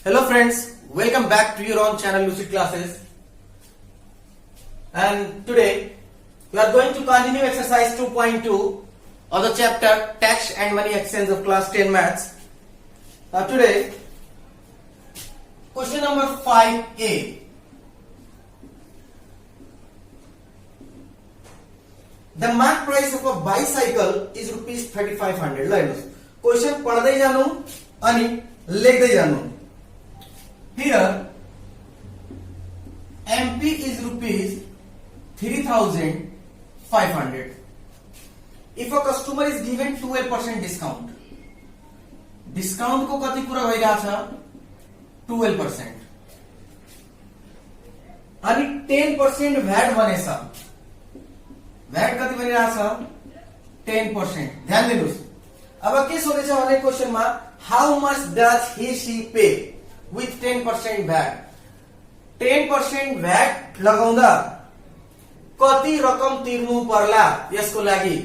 Hello friends, welcome back to your own channel Lucid Classes. And today we are going to continue exercise 2.2 of the chapter Tax and Money Exchange of class 10 maths. Now today question number 5a. The mark price of a bicycle is rupees 3500. ल हेर्नुस् question पढ्दै जानु अनि लेख्दै जानु. Here MP is rupees 3500. If a customer is given 12% discount, discount को कति कुरा भइरहेछ 12% अनि 10% VAT भनेछ. VAT कति भनिरहेछ 10%. ध्यान दिनुस्. अब के सोधेछ भने क्वेशनमा how much does he she pay with 10% VAT. 10% VAT लगाउँदा कति रकम तिर्नु पर्ला यसको लागि.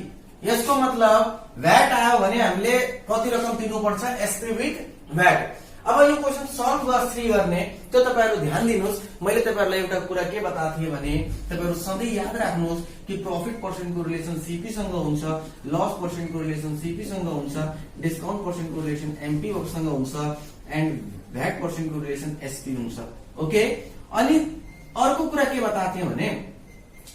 यसको मतलब VAT आयो भने हामीले कति रकम तिर्नु पर्छ एसपी विथ VAT. अब यो क्वेशन सल्भ गर्ने त्यो तपाईहरु ध्यान दिनुस्. मैले तपाईहरुलाई एउटा कुरा के बताएको थिए भने तपाईहरु सधैं याद राख्नुस् कि प्रॉफिट पर्सेन्ट को रिलेसन सीपी सँग हुन्छ, लस पर्सेन्ट को रिलेसन सीपी सँग हुन्छ, डिस्काउन्ट पर्सेन्ट को रिलेसन एमपी सँग हुन्छ एन्ड VAT पर्सेन्ट को रिलेसन एसपी हुन्छ. ओके. अनि अर्को कुरा के बताएको थिए भने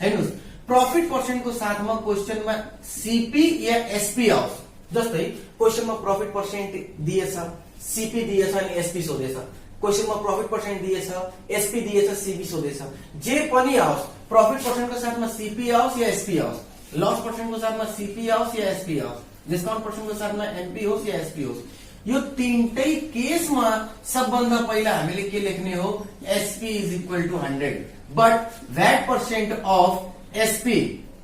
हेर्नुस् प्रॉफिट पर्सेन्ट को साथमा क्वेशनमा सीपी या एसपी आओस्. जस्तै क्वेशनमा प्रॉफिट पर्सेन्ट दिएछ, सीपी दिएछ अनि एसपी सोधेछ. क्वेशनमा प्रॉफिट पर्सेन्ट दिएछ, एसपी दिएछ, सीपी सोधेछ. जे पनि आओस् प्रॉफिट पर्सेन्ट को साथमा सीपी आओस् या एसपी आओस्, लस पर्सेन्ट को साथमा सीपी आओस् या एसपी आओस्, डिस्काउन्ट पर्सेन्ट को साथमा एमपी होस् या एसपी होस्, यो तीनटै केसमा सबभन्दा पहिला हामीले के लेख्ने हो SP is equal to 100. But VAT percent of SP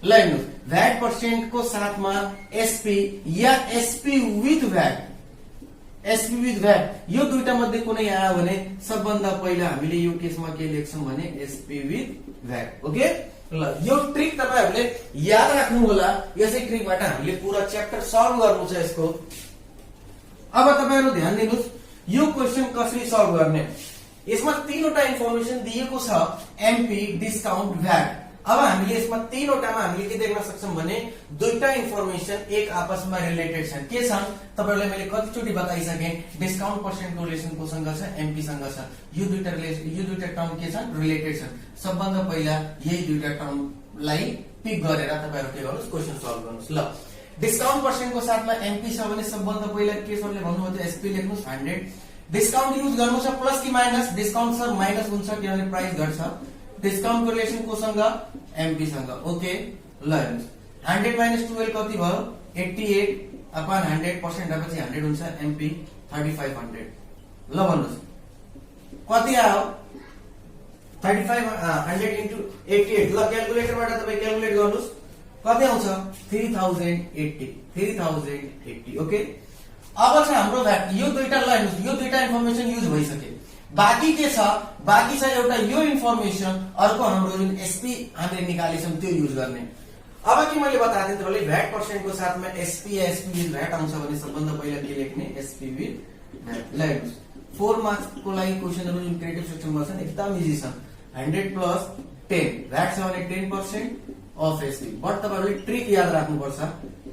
लेख्नुस्. VAT पर्सेन्ट को साथमा एसपी या SP with VAT, SP with VAT यो दुईटा मध्ये कुनै आयो भने सबभन्दा पहिला हामीले यो केसमा के लेख्छौं भने एसपी विथ VAT. ओके. ल यो ट्रिक तपाईहरुले याद राख्नु होला. यसै ट्रिकबाट हामीले पूरा च्याप्टर सल्भ गर्नु छ यसको. अब तपाईहरु ध्यान दिनुस् यो क्वेशन कसरी सल्भ गर्ने. यसमा तीनवटा इन्फर्मेसन दिएको छ एमपी, डिस्काउन्ट, VAT. अब हामीले यसमा तीनवटामा हामीले के देख्न सक्छौं भने दुईटा इन्फर्मेसन एक आपसमा रिलेटेड छन्. के छन् तपाईहरुलाई मैले कतिचोटी बताइसके. डिस्काउन्ट पर्सेन्ट को रिलेसन कोसँग छ, एमपी सँग छ. यो दुईटा टर्म के छन् रिलेटेड छन्. सबभन्दा पहिला यही दुईटा टर्मलाई पिक गरेर तपाईहरु के गर्नुस् क्वेशन सल्भ गर्नुस्. ल डिस्काउन्ट पर्सेन्ट को साथमा एमपी छ भने सबभन्दा पहिला के सरले भन्नुभयो त एसपी लेख्नुस् 100. डिस्काउन्ट युज गर्नु छ प्लस कि माइनस. डिस्काउन्ट सर माइनस हुन्छ किनभने प्राइस घट्छ. डिस्काउन्ट को रिलेसन कोसँग एमपी सँग. ओके. ल हेर्नुस् 100 माइनस 12 कति भयो 88 अपन 100% पछि 100 हुन्छ एमपी 3500. ल भन्नुस् कति आयो 3500 इन्टु 88. ल क्याल्कुलेटरबाट तपाई क्याल्कुलेट गर्नुस् कति आउँछ 3080. ओके. अब छ हाम्रो VAT. यो दुईटा ल हेर्नुस् यो दुईटा इन्फर्मेसन युज भइसके. बाकी के छ बाकी छ एउटा यो इन्फर्मेसन, अर्को हाम्रो जुन एसपी हामीले निकालेछौं त्यो युज गर्ने. अब के मैले बताए तपाईले VAT पर्सेन्ट को साथमा एसपी या एसपी विथ VAT आउँछ भने सबभन्दा पहिला के लेख्ने एसपी विथ VAT. ल हेर्नुस् 4 मार्क्स को लागि क्वेशनहरु जुन क्रिएटिभ सेक्सनमा छन् एकदम इजी छन्. 100 प्लस 10 VAT छ भने 10% अफ एसपी. बट तपाईहरुले ट्रिक याद राख्नुपर्छ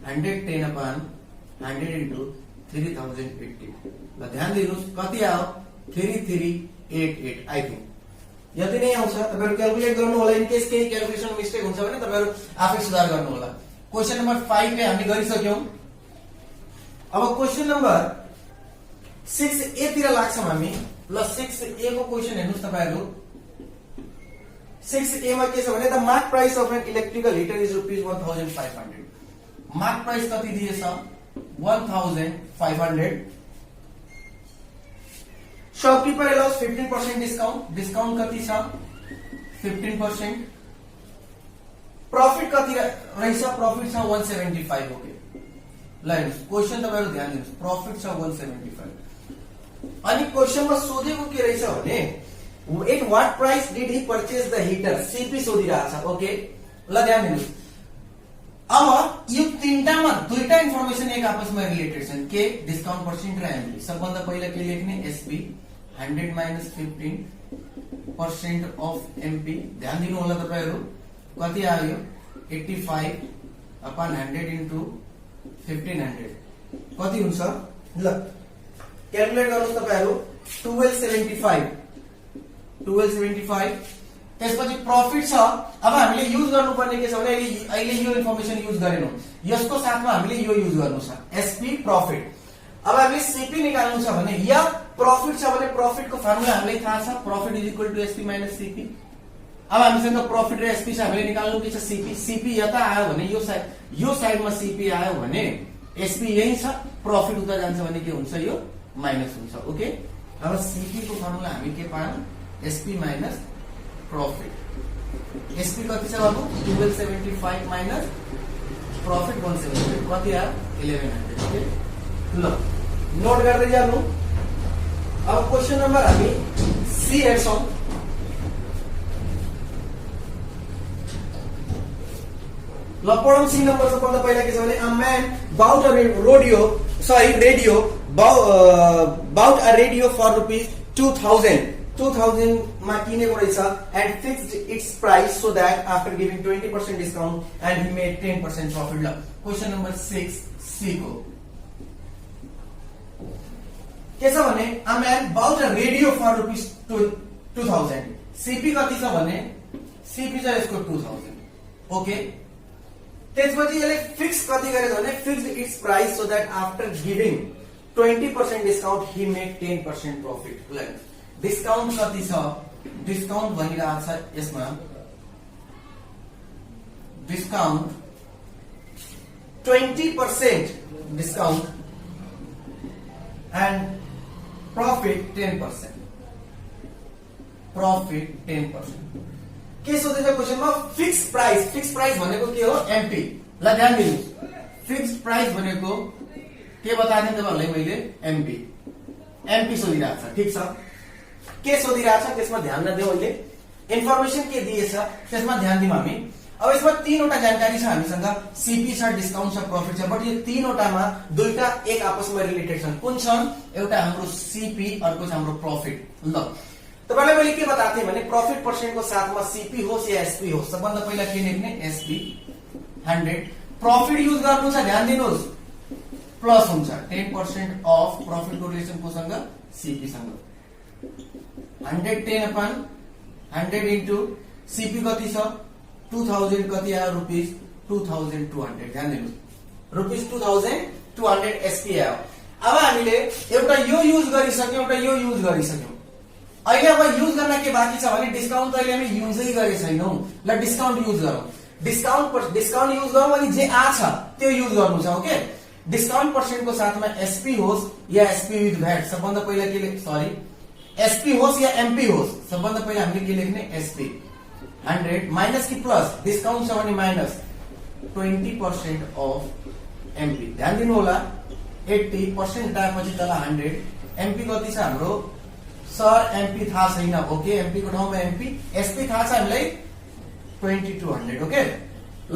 110 upon 100 into 3080. ल ध्यान दिनुस् कति आयो 3388 आई थिंक यति नै आउँछ. तपाईहरु क्याल्कुलेट गर्नु होला. इन केस केही क्याल्कुलेसन मिस्टेक हुन्छ भने तपाईहरु आफै सुधार गर्नु होला. क्वेशन नम्बर 5 ले हामीले गरिसक्यौं. अब क्वेशन नम्बर 6a तिर लाग्छौं हामी. ल 6a को क्वेशन हेर्नुस् तपाईहरु. 6a मा के छ भने the mark price of an electrical heater is rupees 1500. Mark price कति दिएछ 1500. Shopkeeper allows 15% discount. डिस्काउंट कति छ 15%. प्रॉफिट कति रहेछ प्रॉफिट छ 175. ओके. ल हेर्नुस् क्वेशन तपाईहरु ध्यान दिनुस् प्रॉफिट छ 175. अनि क्वेशनमा सोधेको के रहेछ भने at what price did he purchase the heater. CP सोधिरहेछ. ओके. ल ध्यान दिनुस् अब यो तीनटामा दुईटा इन्फर्मेसन एक आपसमा रिलेटेड छन् के डिस्काउन्ट पर्सेन्ट र एमपी सबभन्दा पहिला के लेख्ने एसपी 100 माइनस 15% अफ एमपी ध्यान दिनु होला तपाईहरु कति आयो 85 अपन 100 इन्टु 1500 कति हुन्छ ल क्याल्कुलेट गर्नुस् तपाईहरु 1275 त्यसपछि प्रॉफिट छ अब हामीले युज गर्नुपर्ने के छ भने अहिले यो इन्फर्मेसन युज गरेनौ यसको साथमा हामीले यो युज गर्नु छ एसपी प्रॉफिट अब हामीले सीपी निकाल्नु छ भने या प्रॉफिट छ भने प्रॉफिट को फर्मुला हामीलाई थाहा छ profit is equal to SP minus CP अब हामीसँग प्रॉफिट र एसपी छ हामीले निकाल्नु के छ सीपी सीपी यता आयो भने यो साइडमा सीपी आयो भने एसपी यही छ प्रॉफिट उता जान्छ भने के हुन्छ यो माइनस हुन्छ ओके अब सीपी को फर्मुला हामी के पायौं एसपी माइनस प्रॉफिट एसपी कति छ बाबु 1275 माइनस प्रॉफिट 175 कति आयो 1100 ओके ल नोट गर्दै जानु अब क्वेशन नंबर हामी सी हेर्छौं ल पढौं सी नम्बर सबभन्दा पहिला के छ भने a man bought a radio bought a radio for rupees 2000 मा किनेको रहेछ and fixed its price so that after giving 20% discount and he made 10% profit ल क्वेशन नम्बर 6 सी को के छ भने a man bought a radio for rupees 2000 CP कति छ भने सीपी छ यसको 2000 ओके त्यसपछि यसले फिक्स कति गरेछ भने fixed its price so that after giving 20% discount Hee made 10% profit ल डिस्काउन्ट कति छ डिस्काउन्ट भनिरहेको छ यसमा डिस्काउन्ट 20% डिस्काउन्ट एन्ड प्रॉफिट 10% के सोधेछ क्वेशनमा फिक्स प्राइस भनेको के हो एमपी ल ध्यान दिनु फिक्स प्राइस भनेको के बताएँ तपाईहरुलाई मैले एमपी सोधिरहेको छ ठीक छ के सोधिरहेको छ त्यसमा ध्यान नदेऊ अहिले इन्फर्मेसन के दिएछ त्यसमा ध्यान दिउँ हामी अब यसमा तीनवटा जानकारी छ हामीसँग सीपी छ डिस्काउन्ट छ प्रॉफिट छ बट यो तीनवटामा दुईटा एक आपसमा रिलेटेड छन् कुन छन् एउटा हाम्रो सीपी अर्को छ हाम्रो प्रॉफिट ल तपाईलाई मैले के बताथे भने प्रॉफिट पर्सेन्ट को साथमा सीपी होस् या एसपी होस् सबभन्दा पहिला के लेख्ने एसपी 100 प्रॉफिट युज गर्नु छ ध्यान दिनुहोस् प्लस हुन्छ 10% अफ प्रॉफिट को रिलेसन कोसँग सीपी सँग 110 अपन 100 इन्टु सीपी कति छ 2000 कति आयो रुपीस 2200 ध्यान दिनुहोस् रुपीस 2200 एसपी आयो अब हामीले एउटा यो युज गरिसक्यौं एउटा यो युज गरिसक्यौं अहिले अब युज गर्न के बाँकी छ भने डिस्काउन्ट त अहिले हामी युजै गरे छैनौं ल डिस्काउन्ट युज गरौँ डिस्काउन्ट युज गरौँ अनि जे आ छ त्यो युज गर्नु छ ओके डिस्काउन्ट पर्सेन्ट को साथमा एसपी होस् या एसपी विथ भ्याट सबभन्दा पहिला के एसपी होस् या एमपी होस् सबभन्दा पहिला हामीले के लेख्ने एसपी 100 माइनस कि प्लस डिस्काउन्ट छ भने माइनस 20% अफ एमपी ध्यान दिनु होला 80% हटाएपछि तल 100 एमपी कति छ हाम्रो सर एमपी थाहा छैन ओके एमपी को ठाउँमा एमपी एसपी थाहा छ हामीलाई 2200 ओके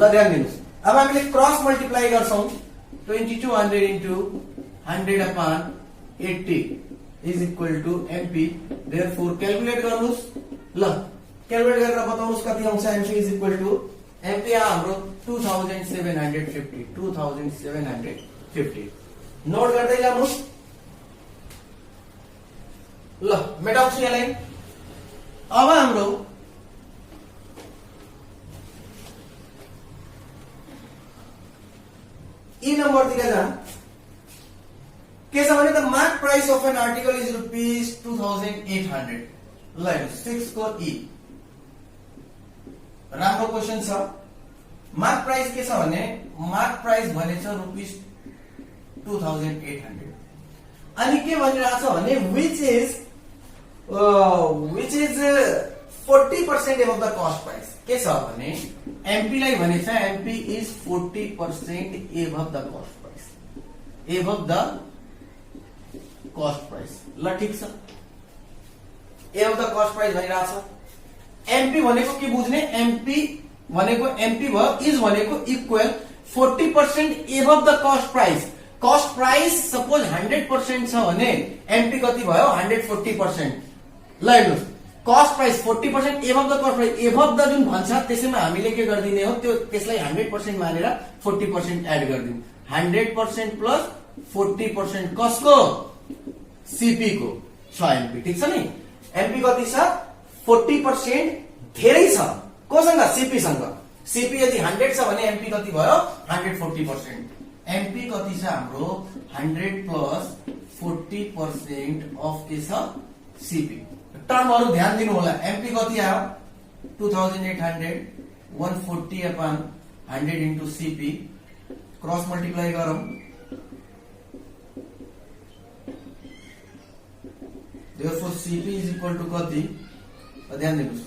ल ध्यान दिनुस् अब हामीले क्रस मल्टिप्लाई गर्छौं 2200 into 100 upon 80 is equal to MP therefore calculate गर्नुस् ल क्याल्कुलेट गरेर बताउनुस् कति आउँछ MP is equal to MP हाम्रो 2750 नोट गर्दै जानुस् ल मेटाउँछु यसलाई अब हाम्रो ई नम्बर तिर जाम के छ भने the mark price of an article is rupees 2800 ल 6 को ई राम्रो क्वेशन छ मार्क प्राइस के छ भने मार्क प्राइस भनेछ रुपीस 2800 अनि के भनिरहेको छ भने which is 40% above the cost price के छ भने एमपी लाई भनेछ MP is 40% above the cost price ल ठीक छ above the cost price भनिरहेको छ एमपी भनेको के बुझ्ने एमपी भनेको एमपी भयो इज भनेको equal 40% above the cost price cost price suppose 100% छ भने एमपी कति भयो 140%। ल हेर्नुस् cost price 40% above the cost price above the जुन भन्छ त्यसैमा हामीले के गर्दिने हो त्यो त्यसलाई 100% मानेर 40% एड गर्दिनु 100% प्लस 40% कसको सीपी को छ एमपी ठीक छ नि एमपी कति छ 40% धेरै छ कोसँग सीपी सँग सीपी यदि 100 छ भने एमपी कति भयो 140%। एमपी कति छ हाम्रो 100 प्लस 40% अफ के छ सीपी। टर्महरु ध्यान दिनु होला एमपी कति आयो 2800 140 upon 100 into CP cross multiply गरौं therefore CP is equal to कति ध्यान दिनुस्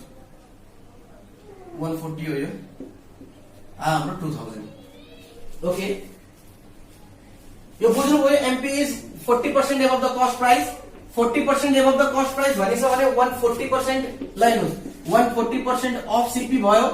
140 हो यो हाम्रो 2000 ओके यो बुझ्नु भयो MP is 40% above the cost price 40% above the cost price भनेछ भने 140% लाइनुस् 140% अफ सीपी भयो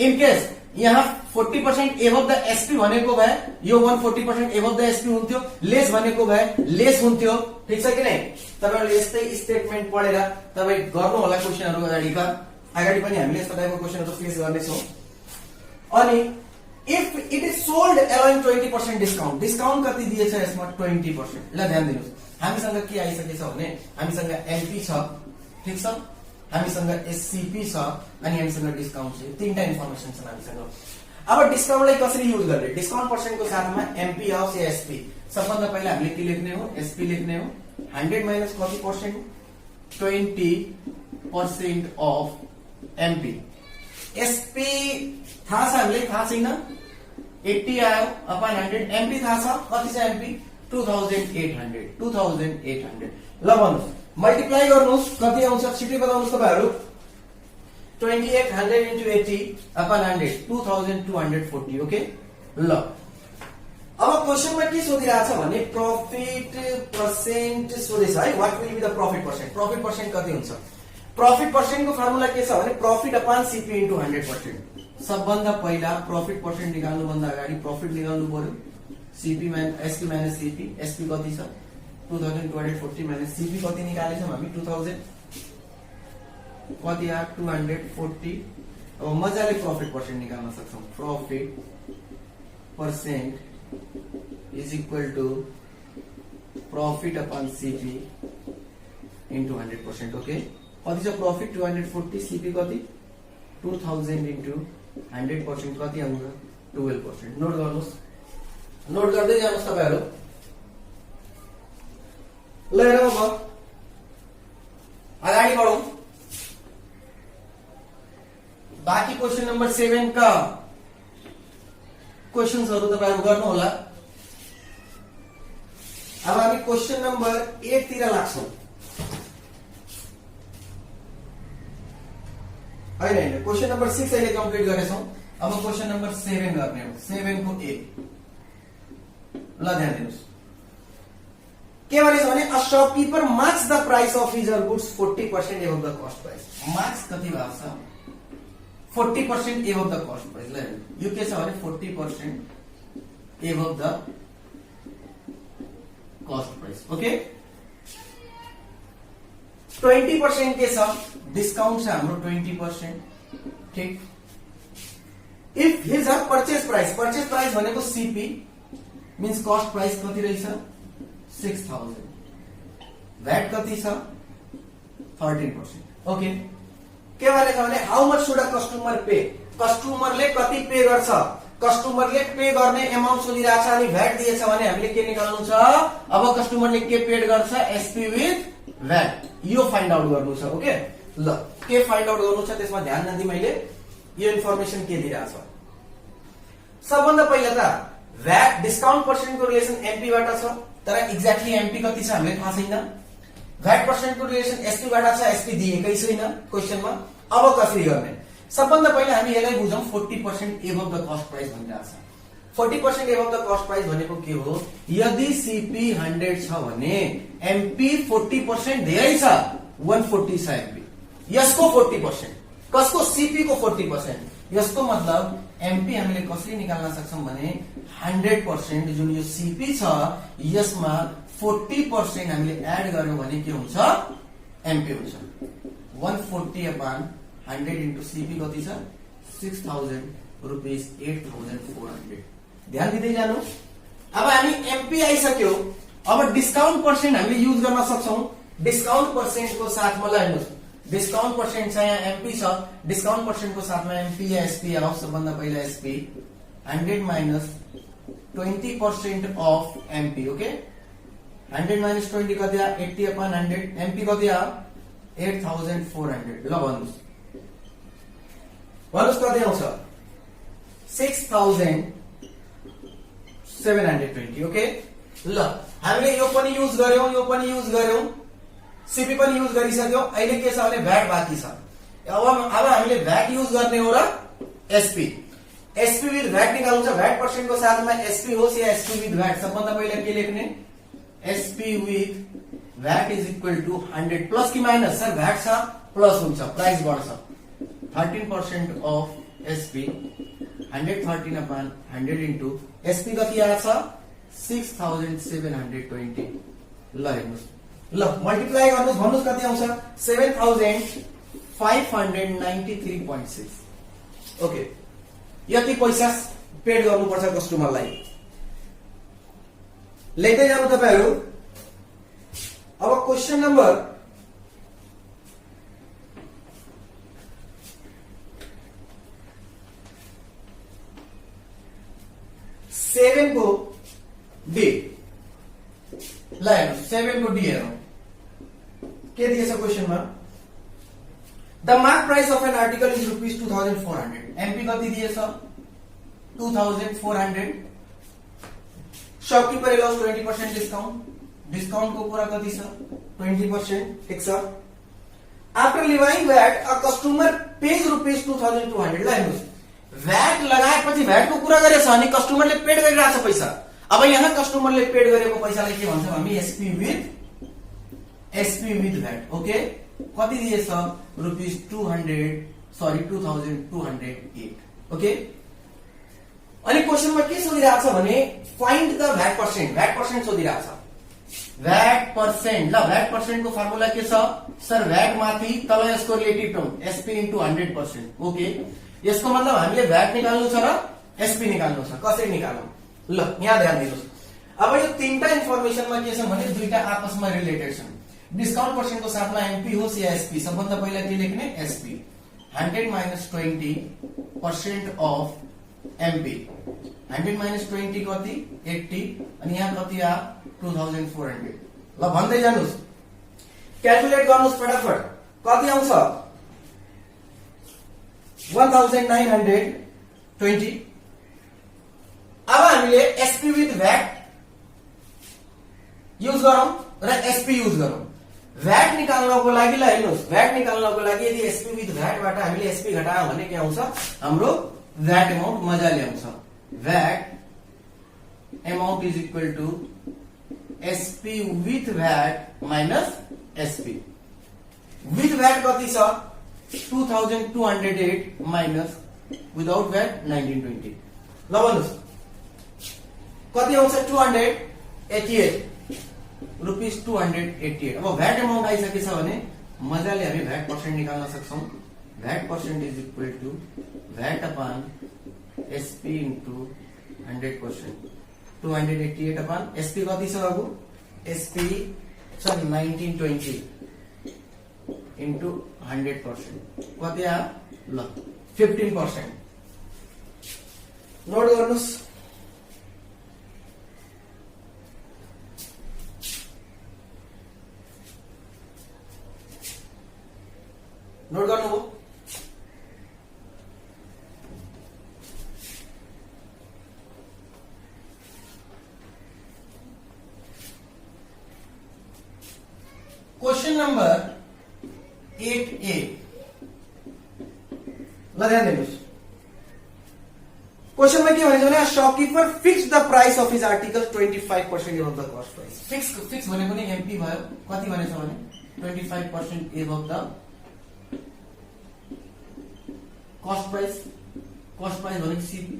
इन केस यहाँ 40% एबभ द एसपी भनेको भए यो 140% एबभ द एसपी हुन्थ्यो लेस भनेको भए लेस हुन्थ्यो ठीक छ कि नै तपाईहरुले यस्तै स्टेटमेन्ट पढेर तपाई गर्नु होला क्वेशनहरु अगाडि पनि हामीले यस्तो टाइपको क्वेशनहरु फेस गर्ने छौं। अनि if it is sold allowing 20% discount discount कति दिएछ यसमा 20% ल ध्यान दिनुस् हामीसँग के आइसकेछ भने हामीसँग एमपी छ ठीक छ हामीसँग एससीपी छ अनि हामीसँग डिस्काउन्ट छ तीनटा इन्फर्मेसन छ हामीसँग। अब डिस्काउन्टलाई कसरी युज गर्ने डिस्काउन्ट पर्सेन्टको साथमा एमपी आओस् या एसपी सबभन्दा पहिला हामीले के लेख्ने हो एसपी लेख्ने हो 100 माइनस कति पर्सेन्ट 20% अफ एमपी एसपी थाहा छ हामीले थाहा छैन 80 आयो अपॉन 100 एमपी थाहा छ कति छ एमपी 2800 ल भन्नुस् मल्टिप्लाई गर्नुस् कति आउँछ छिटै बताउनुस् तपाईहरु 2800 into 80 upon 100 2240 ओके ल अब क्वेशनमा के सोधिरहेछ भने प्रॉफिट पर्सेन्ट सोधेछ है what will be the profit percent कति हुन्छ प्रॉफिट पर्सेन्ट को फर्मुला के छ भने प्रॉफिट अपॉन सीपी into 100%। सबभन्दा पहिला प्रॉफिट पर्सेन्ट निकाल्नु भन्दा अगाडि प्रॉफिट निकाल्नु पर्यो CP SP minus CP SP कति छ 2240 माइनस सीपी कति निकालेछौं हामी 2000 कति आयो 240। अब मजाले प्रॉफिट पर्सेन्ट निकाल्न सक्छौं profit percent is equal to profit upon CP into 100% okay कति छ प्रॉफिट 240 सीपी कति 2000 into 100% कति आउँछ 12%। नोट गर्नुस् नोट गर्दै जानुस् तपाईहरु ल हेरौँ अब अगाडि बढौं बाकी क्वेशन नंबर 7 का क्वेशन्सहरु तपाईहरु गर्नु होला। अब हामी क्वेशन नंबर 8 तिर लाग्छौं हैन क्वेशन नंबर 6 अहिले कम्प्लिट गरेछौं अब क्वेशन नंबर 7 गर्ने हो 7 को ए ल ध्यान दिनुस् के भनेछ भने a shopkeeper marks the price of his goods 40% above the cost price marks कति भएको छ 40% एबभ द कस्ट प्राइस ल यो के छ भने 40% above the cost price okay 20% के छ डिस्काउन्ट छ हाम्रो 20% ठीक। इफ हिज परचेज प्राइस भनेको सीपी मीन्स कस्ट प्राइस कति रहेछ 6000 भ्याट कति छ 13% ओके के भनेको भने how much should a customer pay कस्टमरले कति पे गर्छ कस्टमरले पे गर्ने अमाउन्ट सोधिरहेछ अनि भ्याट दिएछ भने हामीले के निकाल्नु छ अब कस्टमरले के पेड गर्छ एसपी विथ भ्याट यो फाइन्ड आउट गर्नु छ ओके ल के फाइन्ड आउट गर्नु छ त्यसमा ध्यान नदिई मैले यो इन्फर्मेसन के दिइरहेछ सबभन्दा पहिला त भ्याट डिस्काउन्ट पर्सेन्ट को रिलेसन एमपी बाट छ तर एक्ज्याक्टली एमपी कति छ हामीले थाहा छैन भ्याट पर्सेन्ट को रिलेसन एसपी बाट छ एसपी दिएकै छैन क्वेशनमा अब कसरी गर्ने सबभन्दा पहिला हामी यसलाई बुझौं 40% एबभ द कस्ट प्राइस भनिरहेछ 40% एबभ द कस्ट प्राइस भनेको के हो यदि सीपी 100 छ भने एमपी 40% धेरै छ 140 छ एमपी यसको 40% कसको सीपी को 40% यसको मतलब एमपी हामीले कसरी निकाल्न सक्छौं भने 100% जुन यो सीपी छ यसमा 40% हामीले एड गर्यौं भने के हुन्छ एमपी हुन्छ 140/100 इन्टु सीपी कति छ 6000 रुपीस 8400 ध्यान दिँदै जानु अब हामी एमपी आइसक्यो अब डिस्काउन्ट पर्सेन्ट हामीले युज गर्न सक्छौं डिस्काउन्ट पर्सेन्ट को साथमा ल हेर्नुस् डिस्काउन्ट पर्सेन्ट छ यहाँ एमपी छ डिस्काउन्ट पर्सेन्ट को साथमा एमपी या एसपी आओस् सबभन्दा पहिला SP 100 minus 20% of MP okay 100 minus 20 कति आ 80/100 एमपी कति आ 8400 ल भन्नुस् कति आउँछ 6720 ओके ल हामीले यो पनि युज गर्यौं सीपी पनि युज गरिसक्यौ अहिले के छ भने भ्याट बाँकी छ अब हामीले भ्याट युज गर्ने हो र एसपी विथ भ्याट निकाल्नु छ भ्याट पर्सेन्ट को साथमा एसपी होस् या एसपी विथ भ्याट सबभन्दा पहिला के लेख्ने SP with VAT is equal to 100 plus कि माइनस सर भ्याट छ प्लस हुन्छ प्राइस बढ्छ 13% अफ एसपी 113/100 इन्टु एसपी कति आछ 6720 ल हेर्नुस् ल मल्टिप्लाई गर्नुस् भन्नुस् कति आउँछ 7593.6 ओके यति पैसा पेड गर्नुपर्छ कस्टमरलाई लेख्दै जानु तपाईहरु अब क्वेशन नम्बर 7 को डी ल हेर्नु 7 को डी हेरौं के दिएछ क्वेशनमा the mark price of an article is rupees 2400 MP कति दिएछ 2400 शॉपकीपर अलाउज 20% डिस्काउंट को पूरा कति छ 20% ठीक छ after leaving VAT a customer pays rupees 2200 ल हेर्नुस् भ्याट लगाएपछि भ्याट को कुरा गरेछ अनि कस्टमरले पेड गरिरहेछ पैसा अब यहाँ कस्टमरले पेड गरेको पैसालाई के भन्छौं हामी एसपी विथ भ्याट ओके कति दिएछ रुपीस 2208 ओके अनि क्वेशनमा के सोधिरहेछ भने फाइन्ड द भ्याट पर्सेन्ट सोधिरहेछ भ्याट पर्सेन्ट ल भ्याट पर्सेन्ट को फर्मुला के छ सर भ्याट माथि तल यसको relative term SP into 100% okay यसको मतलब हामीले भ्याट निकाल्नु छ र एसपी निकाल्नु छ कसरी निकाल्नु ल यहाँ ध्यान दिनुस् अब यो तीनटा इन्फर्मेसनमा के छ भने दुईटा आपसमा रिलेटेड छन् डिस्काउन्ट पर्सेन्ट को साथमा एमपी होस् या एसपी सबभन्दा पहिला के लेख्ने SP 100 minus 20% of MP 100 minus 20 कति 80 अनि यहाँ कति आ 2400 ल भन्दै जानुस् क्याल्कुलेट गर्नुस् फटाफट कति आउँछ 1920 अब हामीले एसपी विथ भ्याट युज गरौं र एसपी युज गरौं भ्याट निकाल्नको लागि ल हेर्नुस् भ्याट निकाल्नको लागि यदि एसपी विथ भ्याटबाट हामीले एसपी घटायौं भने के आउँछ हाम्रो भ्याट अमाउन्ट मजाले आउँछ VAT amount is equal to SP with VAT minus SP with VAT कति छ 2208 माइनस विदाउट भ्याट 1920 ल भन्नुस् कति आउँछ 288 रुपीस 288 अब भ्याट अमाउन्ट आइसकेछ भने मजाले हामी भ्याट पर्सेन्ट निकाल्न सक्छौं VAT percent is equal to VAT upon SP into 100% 288 upon SP कति छ बाबु एसपी छ 1920 इन्टु 100% कति आ ल 15% नोट गर्नुस् नोट गर्नुभयो क्वेश्चन नंबर 8A ल ध्यान दिनुहोस् क्वेश्चनमा के भनेको भने shopkeeper fix the price of his article 25% above the cost price fix भनेको नि एमपी भयो कति भनेछ भने 25% above the cost price cost price भनेको सीपी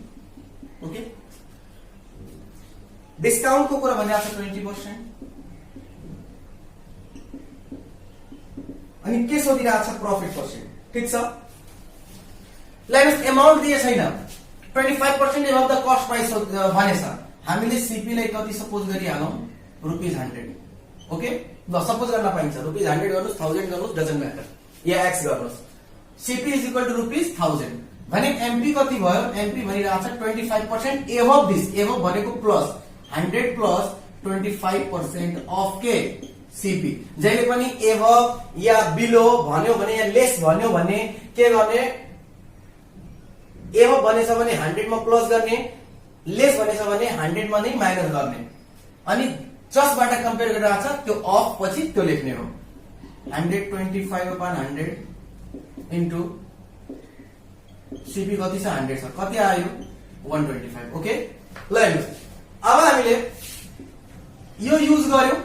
ओके डिस्काउंट को कुरा भनिरहेको छ 20% अनि के सोधिरहेको छ प्रॉफिट पर्सेंट ठीक छ लाइक अमाउन्ट दिए छैन 25% एबभ द कस्ट प्राइस भनेछ हामीले सीपी लाई कति सपोज गरिहालौं ₹100 ओके ल सपोज गर्न पाइन्छ ₹100 गर्नुस् 1000 गर्नुस् डजन्ट म्याटर या एक्स गर्नुस् सीपी इज इक्वल टु ₹1000 भने एमपी कति भयो एमपी भनिरहेको छ 25% एबभ दिस एबभ भनेको प्लस 100 प्लस 25% अफ के सीपी जहिले पनि एबभ या बिलो भन्यो भने या लेस भन्यो भने के गर्ने एबभ भनेछ भने 100 मा प्लस गर्ने लेस भनेछ भने 100 मा नै माइनस गर्ने अनि जसबाट कम्पेयर गरिरहेको छ त्यो अफ पछि त्यो लेख्ने हो 125/100 इन्टु सीपी कति छ 100 छ कति आयो 125 ओके ल हेर्नुस् अब हामीले यो युज गर्यौं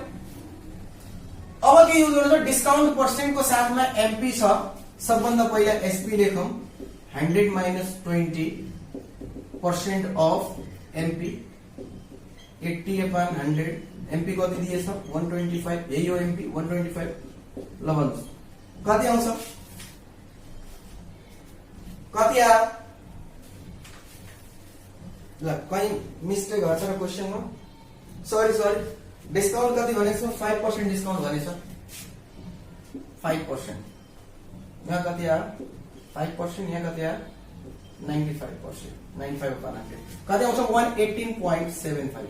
अब के युज गर्नु छ डिस्काउन्ट पर्सेन्ट को साथमा एमपी छ सबभन्दा पहिला SP लेखौं 100 minus 20% of MP 80/100 MP कति दिएछ 125 यही हो MP 125 ल भन्नुस् कति आउँछ कति आयो ल कहीं मिस्टेक गर्छ र क्वेशनमा सरी डिस्काउन्ट कति भनेको 5% डिस्काउन्ट भनेछ 5% यहाँ कति आयो 5% यहाँ कति आयो 95% 95/100 कति आउँछ 118.75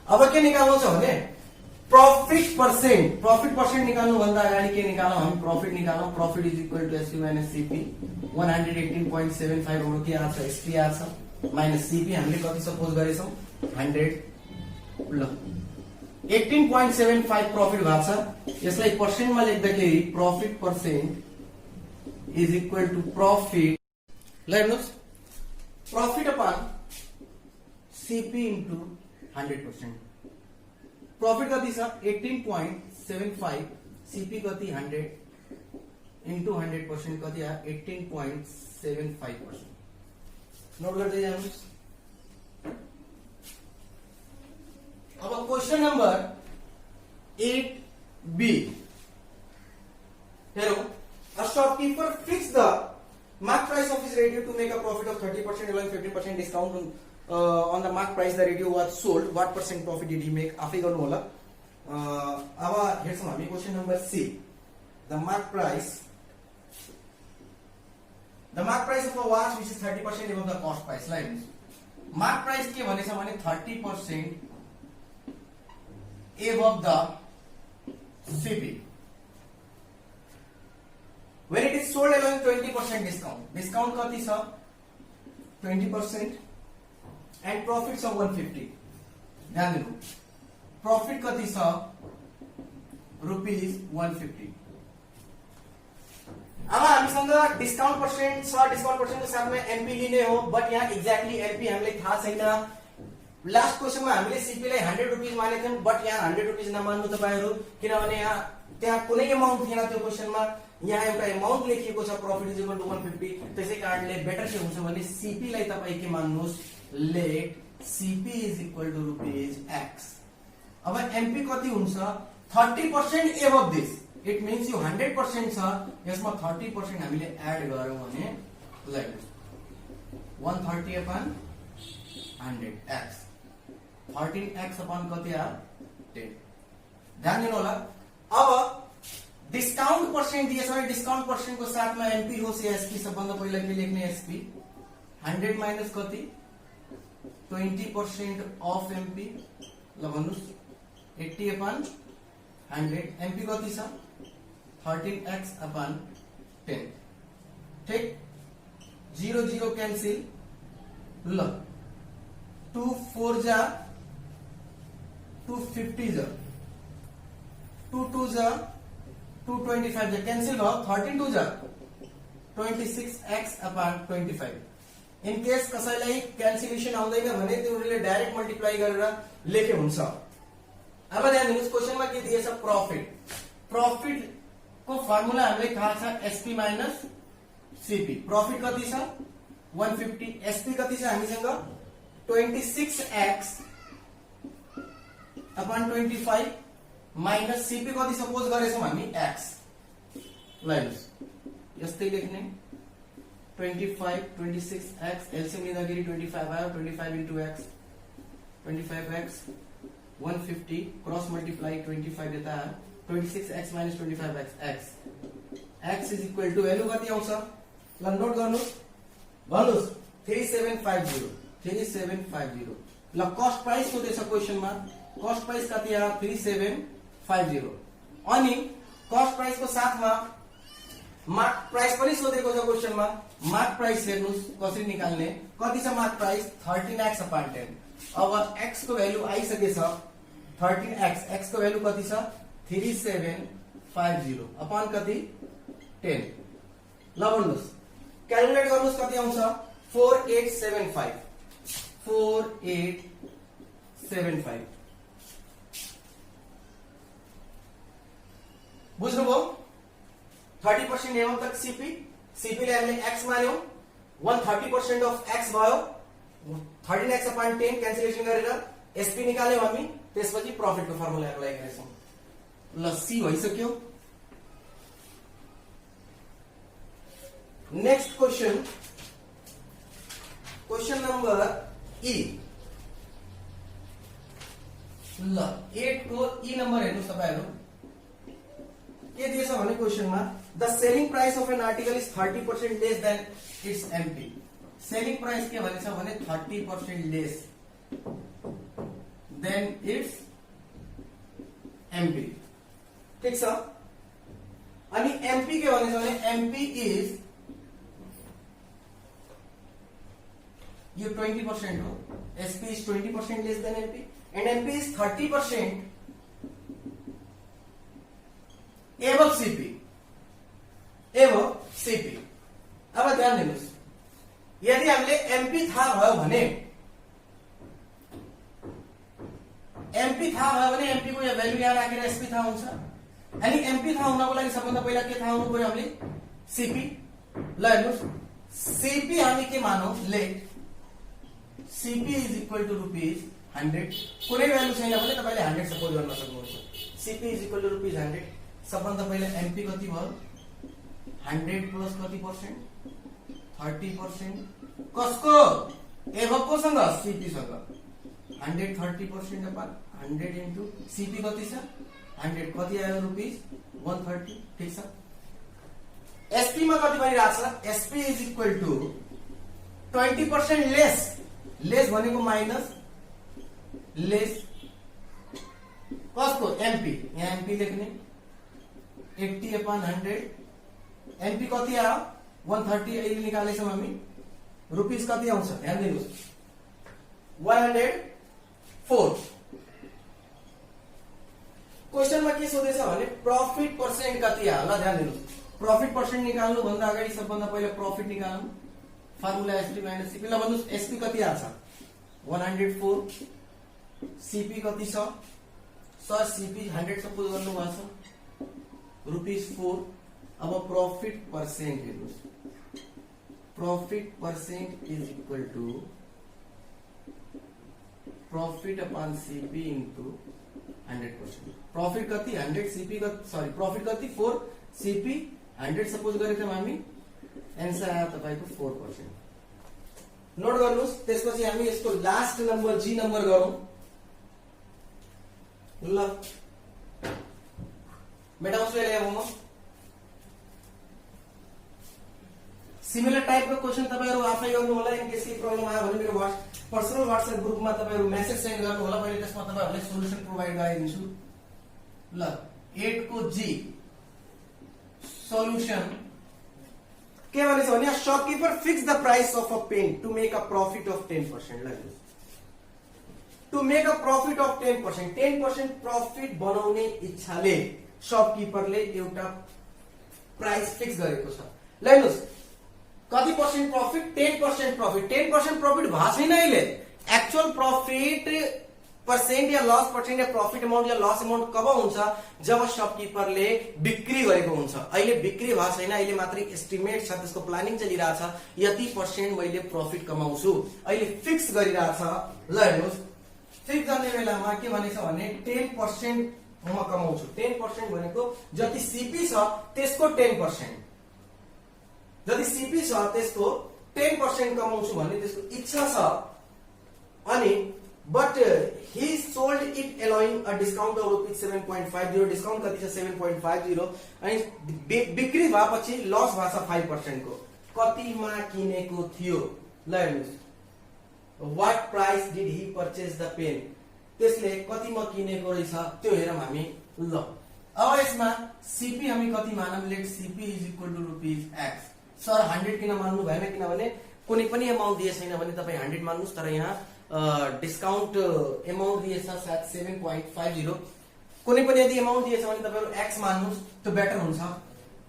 अब के निकाल्नु छ भने प्रॉफिट पर्सेंट निकाल्नु भन्दा अगाडि के निकालौं हामी प्रॉफिट निकालौं profit is equal to SP minus CP 118.75 हाम्रो के आछ एसपी आछ माइनस सीपी हामीले कति सपोज गरेछौं 100 ल 18.75 प्रॉफिट भएको छ यसलाई पर्सेन्टमा लेख्दाखेरि profit percent is equal to profit profit upon CP into 100% profit कति छ 18.75 CP कति 100 into 100% कति आयो 18.75% नोट गर्दै जानुहोस् अब क्वेशन नंबर 8B हेरौं A shopkeeper fixed the mark price of his radio to make a profit of 30%, allowing 15% discount on the mark price the radio was sold. What percent profit did he make? आफै गर्नु होला अब हेर्छौं हामी question number C. The mark price of a watch which is 30% above the cost price. Like mark price के भनेछ भने 30% above the CP. When it is sold allowing 20% discount कति छ 20% and profit छ 150 ध्यान दिनु प्रॉफिट कति छ ₹150 अब हामीसँग डिस्काउन्ट पर्सेन्ट छ डिस्काउन्ट पर्सेन्ट को साथमा एमपी लिने हो बट यहाँ एक्ज्याक्टली एमपी हामीले थाहा छैन लास्ट क्वेशनमा हामीले सीपी लाई ₹100 मानेको थियौं बट यहाँ ₹100 नमान्नु तपाईहरु किनभने यहाँ त्यहाँ कुनै अमाउन्ट थिएन त्यो क्वेशनमा यहाँ एउटा अमाउन्ट लेखिएको छ प्रॉफिट इज इक्वल टु 150 त्यसै कारणले बेटर के हुन्छ भने सीपी लाई तपाई के मान्नुस् let CP is equal to ₹x अब एमपी कति हुन्छ 30% एबभ दिस इट मीन्स यो 100% छ यसमा 30% हामीले एड गर्यौं भने लाइक 130/100x 13x अपन कति आयो 10 ध्यान दिनु होला अब डिस्काउंट पर्सेंट दिएछ भने डिस्काउंट पर्सेंट को साथमा एमपी होस् या एसपी सबभन्दा पहिला के लेख्ने एसपी 100 माइनस कति 20% अफ एमपी ल भन्नुस् 80/100 एमपी कति छ 13x/10 ठीक 0 0 कैंसिल ल 2 4 जा 250 जा 2 2 जा 225 जा कैंसिल हो 13 2 जा 26x/25 इन केस कसैलाई क्यान्सिलेसन आउँदैन भने तिमीले डाइरेक्ट मल्टिप्लाई गरेर लेखे हुन्छ अब ध्यान दिनुस् क्वेशनमा के दिएछ प्रॉफिट को फर्मुला हामीले थाहा छ एसपी माइनस सीपी प्रॉफिट कति छ 150 एसपी कति छ हामीसँग 26x अपॉन 25 माइनस सीपी कति सपोज गरेछौं हामी x ल हेर्नुस् यस्तै लेख्ने 25 26x एलसीएम लिँदाखेरि 25 आयो 25 into x 25x 150 cross multiply 25 यता 26x minus 25x x is equal to value कति आउँछ ल नोट गर्नुस् भन्नुस् 3750 ल कस्ट प्राइस सोधेछ क्वेशनमा कस्ट प्राइस कति आयो 3750 अनि कस्ट प्राइस को साथमा मार्क प्राइस पनि सोधेको छ क्वेशनमा मार्क प्राइस हेर्नुस् कसरी निकाल्ने कति छ मार्क प्राइस 13x upon 10 अब x को भ्यालु आइसकेछ 13x x को भ्यालु कति छ 3750 अपॉन कति 10 ल भन्नुस् क्याल्कुलेट गर्नुस् कति आउँछ 4875 बुझ्नुभयो 30% एवं तक सीपी ले हामीले x मान्यौ 130% अफ x भयो 13x upon 10 क्यान्सलेसन गरेर एसपी निकाल्यौ हामी त्यसपछि प्रॉफिट को फर्मुला एप्लाई गरेछौं ल सी भइसक्यो नेक्स्ट क्वेशन नंबर ई ल 8 को ई नंबर हेर्नुस् तपाईहरु के दिएछ भने क्वेशनमा the selling price of an article is 30% less than its MP selling price के भनेछ भने 30% लेस देन इट्स एमपी ठीक छ अनि एमपी के भनेछ भने एमपी इज यो 20% हो SP is 20% less than MP and MP is 30% एवं सीपी अब ध्यान दिनुस् यदि हामीले एमपी थाहा भयो भने एमपी को यो भ्यालु यहाँ राखेर एसपी थाहा हुन्छ अनि एमपी थाहा हुनको लागि सबभन्दा पहिला के थाहा हुनु पर्यो हामीले सीपी ल हेर्नुस् सीपी हामी के मानौ let CP is equal to rupees 100 कुनै भ्यालु छैन भने तपाईले 100 सपोज गर्न सक्नुहुन्छ CP is equal to rupees 100 सबभन्दा पहिला एमपी कति भयो 100 प्लस कति पर्सेंट 30% कसको एभकोसँग सीपी सँग 100 30% अपन 100 into सीपी कति छ 100 कति आयो रुपीज 130 ठीक छ एसपी मा कति भइराछ SP is equal to 20% less भनेको माइनस लेस कसको एमपी यहाँ एमपी लेख्ने 80 upon 100 एमपी कति आयो 130 अहिले निकालेछौं हामी रुपीज कति आउँछ ध्यान दिनुस् 104 क्वेशनमा के सोधेछ भने प्रॉफिट पर्सेन्ट कति आयो ल ध्यान दिनुस् प्रॉफिट पर्सेन्ट निकाल्नु भन्दा अगाडि सबभन्दा पहिला प्रॉफिट निकाल्नु फर्मुला एसपी माइनस सीपी ल भन्नुस् एसपी कति आछ 104 सीपी कति छ सर सीपी 100 सपोज गर्नु भएको छ रुपीज 4 अब प्रॉफिट पर्सेंट हेर्नुस् profit percent is equal to profit upon CP into 100% profit कति 100 सीपी सॉरी प्रॉफिट कति 4 सीपी 100 सपोज गरेथ्यौं हामी आन्सर आयो तपाईको 4% नोट गर्नुस् त्यसपछि हामी यसको लास्ट नम्बर जी नम्बर गरौं ल मेटाउँछु यसलाई अब म सिमिलर टाइप को क्वेशन तपाईहरु आफै गर्नु होला इन केस के प्रब्लम आयो भने मेरो पर्सनल व्हाट्सएप ग्रुपमा तपाईहरु मेसेज सेन्ड गर्नु होला मैले त्यसमा तपाईहरुले सोलुसन प्रोवाइड गराइदिन्छु ल 8 को जी सोलुसन के भनेछ भने shopkeeper fix the price of a pen to make a profit of 10% ल to make a profit of 10% profit बनाउने इच्छाले शॉपकीपरले एउटा प्राइस फिक्स गरेको छ ल हेर्नुस् कति पर्सेंट प्रॉफिट 10% प्रॉफिट 10% प्रॉफिट भएको छैन अहिले एक्चुअल प्रॉफिट पर्सेन्ट या लस पर्सेन्ट या प्रफिट अमाउन्ट या लस अमाउन्ट कब हुन्छ जब शपकिपरले बिक्री गरेको हुन्छ। अहिले बिक्री भएको छैन, अहिले मात्रै एस्टिमेट छ, त्यसको प्लानिङ चलिरहेछ, यति पर्सेन्ट मैले प्रफिट कमाउँछु, अहिले फिक्स गरिरहेछ। ल हेर्नुहोस्, फिक्स गर्ने बेलामा के भनेछ भने 10% म कमाउँछु। 10% भनेको जति सीपी छ त्यसको 10%, जति सीपी छ त्यसको 10% कमाउँछु भन्ने त्यसको इच्छा छ। अनि but he sold it allowing a discount of ₹7.50, discount कति छ 7.50, अनि बिक्री भएपछि लस भएको छ 5% को। कतिमा किनेको थियो, ल हेर्नुहोस्, what price did he purchase the pen, त्यसले कतिमा किनेको रहेछ त्यो हेरौँ हामी। ल अब यसमा सीपी हामी कति मानौँ, let CP is equal to ₹x। Sir 100 किन मान्नु भएन, किनभने कुनै पनि अमाउन्ट दिए छैन भने तपाईँ 100 मान्नुस्, तर यहाँ डिस्काउन्ट अमाउन्ट दिएछ सायद 7.50, कुनै पनि यदि अमाउन्ट दिएछ भने तपाईहरु x मान्नुस्, त्यो बेटर हुन्छ।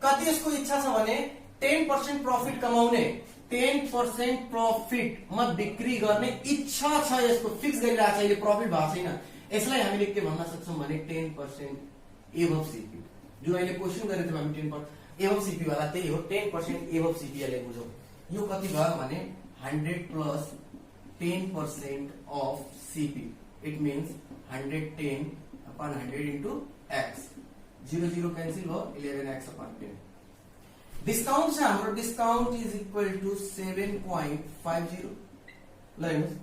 कति यसको इच्छा छ भने 10% प्रफिट कमाउने, 10% प्रफिट म बिक्री गर्ने इच्छा छ, यसको फिक्स गरिरहेको छ, अहिले प्रफिट भएको छैन। यसलाई हामीले के भन्न सक्छौं भने 10% एबव सीपी, जो अहिले क्वेशन गरेको थियौं हामी 10% एबव सीपी वाला त्यही हो, 10% एबव सीपी ले बुझौं। यो कति भयो भने 100 plus 10% of CP. It means 110 upon 100 into x. 0 0 cancel हो, 11x upon 10. डिस्काउंट से हाम्रो डिस्काउंट इज इक्वल टू 7.50। ल हेर्नुस्,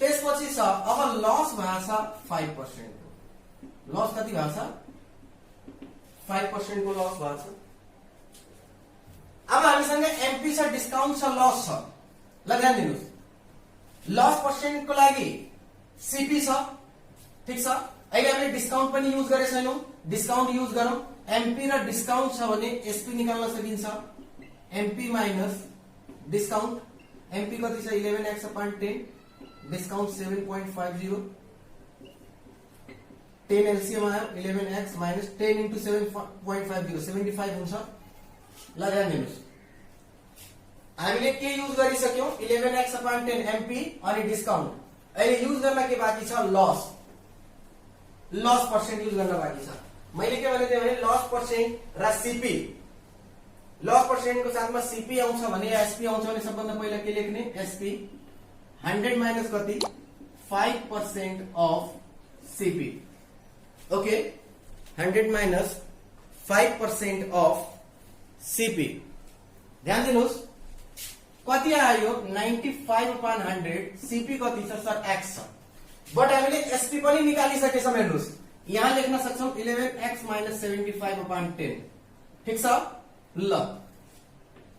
त्यसपछि छ अब लस भएको छ 5% को। लस कति भएको छ 5% को लस भएको छ। अब हामीसँग एमपी छ, डिस्काउन्ट छ, लस छ। ल ध्यान दिनुस्, लस पर्सेन्ट को लागि सीपी छ, ठीक छ। अहिले हामीले डिस्काउन्ट पनि युज गरे छैनौं, डिस्काउन्ट युज गरौं। एमपी र डिस्काउन्ट छ भने एसपी निकाल्न सकिन्छ, एमपी माइनस डिस्काउन्ट। एमपी कति छ 11x upon 10, डिस्काउन्ट 7.50, 10 एलसीएम आयो 11x माइनस 10 into 7.50 75 हुन्छ। ल ध्यान दिनुस्, हामीले के युज गरिसक्यौं 11x upon 10 एमपी अनि डिस्काउन्ट। अहिले युज गर्न के बाँकी छ लस, लस पर्सेन्ट युज गर्न बाँकी छ। मैले के भनेको थिएँ भने लस पर्सेन्ट र सीपी, लस पर्सेन्ट को साथमा सीपी आउँछ भने या एसपी आउँछ भने सबभन्दा पहिला के लेख्ने एसपी। 100 माइनस कति 5% of CP, okay. 100 minus 5% of CP. ध्यान दिनुस् कति आयो 95 upon 100, सीपी कति छ सर x छ, बट हामीले एसपी पनि निकालिसकेछौं। हेर्नुस् यहाँ लेख्न सक्छौं 11x minus 75 upon 10, ठीक छ। ल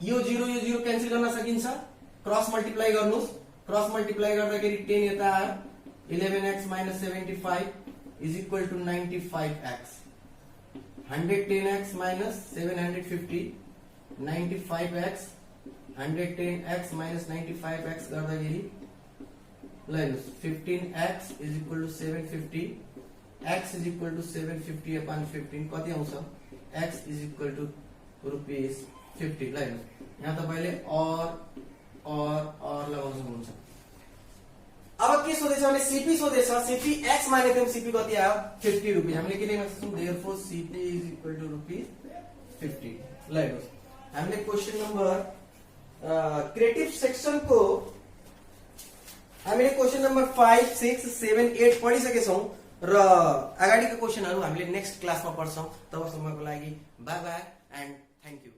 यो 0 क्यान्सल गर्न सकिन्छ, क्रस मल्टिप्लाई गर्नुस्, क्रस मल्टिप्लाई गर्दाखेरि 10 यता आयो, 11x minus 75 is equal to 95x, 110x minus 750, 95x, 110x minus 95x गर्दाखेरि ल हेर्नुस् 15x is equal to 750, x is equal to 750 upon 15 कति आउँछ, x is equal to ₹50। ल हेर्नुस् यहाँ तपाईले और लगाउन सक्नुहुन्छ। अब के सोधेछ भने सीपी सोधेछ, सीपी x मानेको थियौं, सीपी कति आयो ₹50। हामीले के लेख्न सक्छौं therefore cp is equal to ₹50। ल हेर्नुस् हामीले क्वेशन नम्बर क्रिएटिभ सेक्सन को हामीले क्वेशन नम्बर 5, 6, 7, 8 पढिसकेछौं र अगाडिको क्वेशनहरु हामीले नेक्स्ट क्लासमा पढ्छौं। तबसम्मको लागि bye bye and thank you.